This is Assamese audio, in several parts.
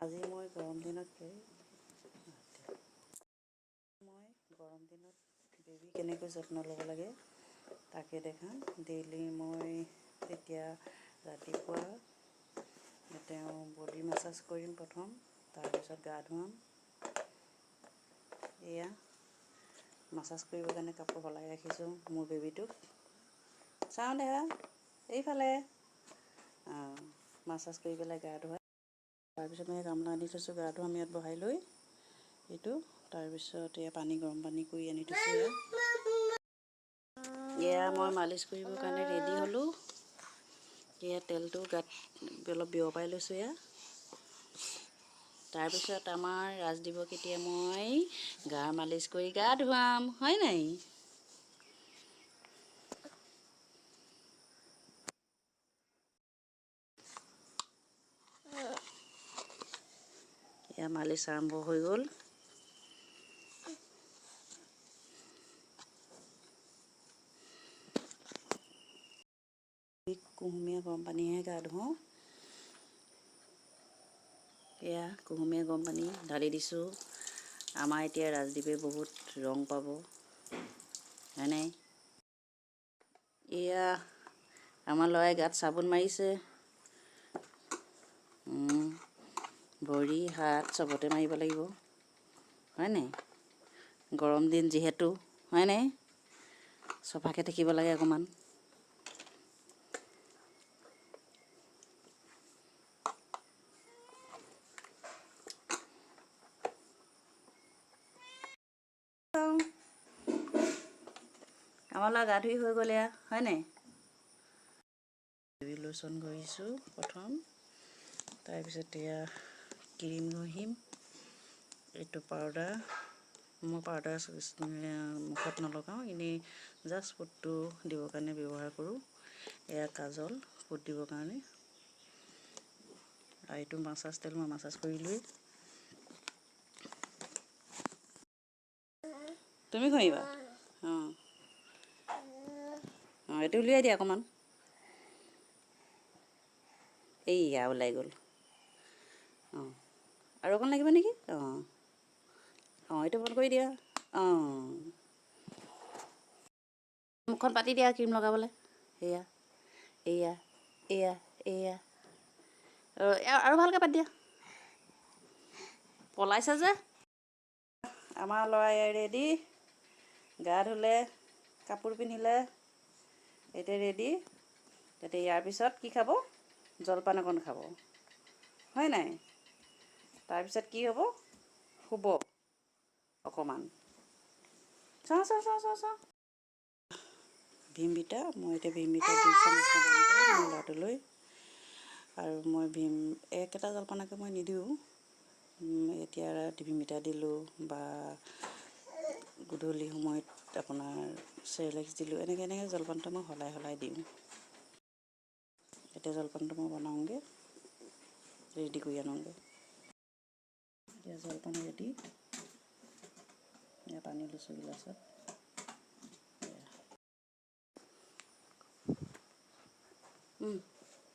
আজি মই গৰম দিনত বেবী কেনেকৈ যত্ন ল'ব লাগে তাকে দেখাম। ডেইলি মই তেতিয়া ৰাতিপুৱা তেওঁ বডি মাছাজ কৰিম প্ৰথম, তাৰপিছত গা ধুৱাম। এয়া মাছাজ কৰিবৰ কাৰণে কাপোৰ সলাই ৰাখিছোঁ মোৰ বেবীটোক। চাওঁ দেহা এইফালে মাছাজ কৰি পেলাই গা ধুৱাই, তাৰপিছত মই গামলা আনি থৈছোঁ, গাটো আমি ইয়াত বহাই লৈ এইটো, তাৰপিছত এয়া গৰম পানী কৰি আনি থৈছোঁ। এয়া মই মালিচ কৰিবৰ কাৰণে ৰেডি হ'লোঁ। এয়া তেলটো গাত অলপ বিয়পাই লৈছোঁ। এয়া তাৰপিছত আমাৰ ৰাজদীপক এতিয়া মই গা মালিচ কৰি গা ধুৱাম, হয় নাই? এয়া মালিচ আৰম্ভ হৈ গ'ল। কুহুমীয়া গৰম পানীহে গা ধুৱাওঁ। এয়া কুহুমীয়া গৰম পানী ঢালি দিছোঁ। আমাৰ এতিয়া ৰাজদীপে বহুত ৰং পাব, হয়নে? এয়া আমাৰ ল'ৰাই গাত চাবোন মাৰিছে। ভৰি হাত চবতে মাৰিব লাগিব, হয় নাই? গৰম দিন যিহেতু, হয় নাই? চফাকৈ থাকিব লাগে অকণমান। আমাৰ ল'ৰা গা ধুই হৈ গ'ল, এয়া হয় নাই? বেবী লোচন ঘঁহিছোঁ প্ৰথম, তাৰপিছত এয়া ক্ৰীম ঘঁহিম। এইটো পাউডাৰ, মই পাউডাৰ মুখত নলগাওঁ, এনেই জাষ্ট ফুটটো দিবৰ কাৰণে ব্যৱহাৰ কৰোঁ। এয়া কাজল ফুট দিবৰ কাৰণে, আৰু এইটো মাছাজ তেল মই মাছাজ কৰিলোৱেই। তুমি ঘঁহিবা? এইটো উলিয়াই দিয়া অকণমান। এইয়া ওলাই গ'ল। আৰু অকণ লাগিব নেকি? এইটো বন্ধ কৰি দিয়া। মুখখন পাতি দিয়া ক্ৰীম লগাবলৈ। এয়া এয়া এয়া এয়া আৰু ভালকৈ পাতি দিয়া। পলাইছে যে। আমাৰ ল'ৰা ৰেডি, গা ধুলে, কাপোৰ পিন্ধিলে, এতিয়া ৰেডি। তেতিয়া ইয়াৰ পিছত কি খাব? জলপান অকণ খাব, হয় নাই? তাৰপিছত কি হ'ব? শুব অকণমান। চাওঁ ভীমবিটা, মই এতিয়া ভীমবিটা দিছোঁ মোৰ ল'ৰাটোলৈ। আৰু মই একেটা জলপানকে মই নিদিওঁ। এতিয়া ভীমবিটা দিলোঁ বা গধূলি সময়ত আপোনাৰ চেৰেলেক্স দিলোঁ, এনেকৈ জলপানটো মই সলাই দিওঁ। এতিয়া জলপানটো মই বনাওঁগৈ, ৰেডি কৰি আনোগৈ। এতিয়া জলপান ৰেডি। এয়া পানী লৈছোঁ গিলাচত।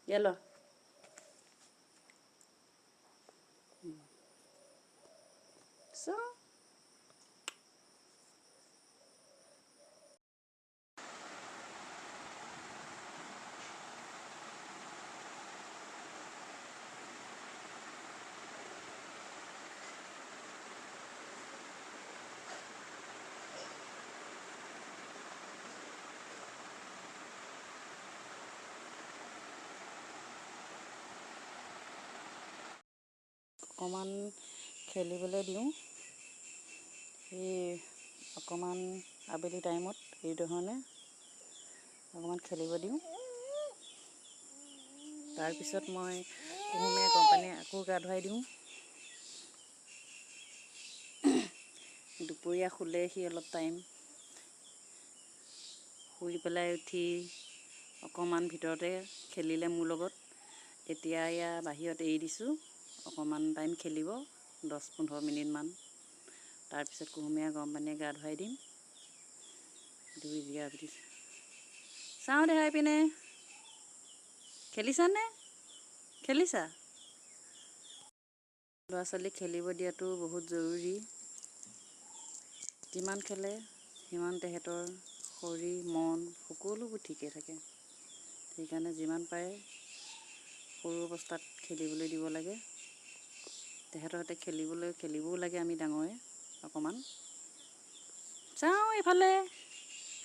এয়া ল। অকণমান খেলিবলৈ দিওঁ, এই অকণমান আবেলি টাইমত এই ধৰণে অকণমান খেলিব দিওঁ। তাৰপিছত মই কুহুমীয়া গৰম পানী আকৌ গা ধুৱাই দিওঁ। দুপৰীয়া শুলে সি অলপ টাইম, শুই পেলাই উঠি অকণমান ভিতৰতে খেলিলে মোৰ লগত। এতিয়া এয়া বাহিৰত এৰি দিছোঁ, অকণমান টাইম খেলিব, 10-15 মিনিটমান। তাৰপিছত কুহুমীয়া গৰম পানীয়ে গা ধুৱাই দিম। চাওঁ দেহা এইপিনে, খেলিছা? ল'ৰা ছোৱালীক খেলিব দিয়াটো বহুত জৰুৰী। যিমান খেলে সিমান তেহেঁতৰ শৰীৰ মন সকলোবোৰ ঠিকে থাকে। সেইকাৰণে যিমান পাৰে সৰু অৱস্থাত খেলিবলৈ দিব লাগে। তেহেঁতৰ সৈতে খেলিবও লাগে আমি ডাঙৰে অকণমান। যাওঁ এইফালে,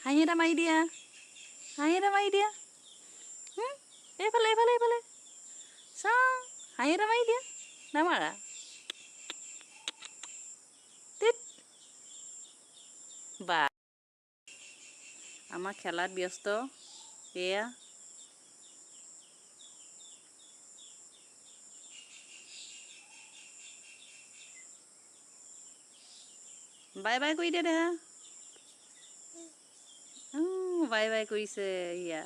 হাঁহি এটা মাৰি দিয়া, হাঁহি এটা মাৰি দিয়া, এইফালে এইফালে এইফালে চাওঁ, হাঁহি এটা মাৰি দিয়া, নামাৰা তিত বা আমাৰ খেলাত ব্যস্ত। এয়া বাই বাই কৰি দিয়া দেহা। বাই বাই কৰিছে ইয়া।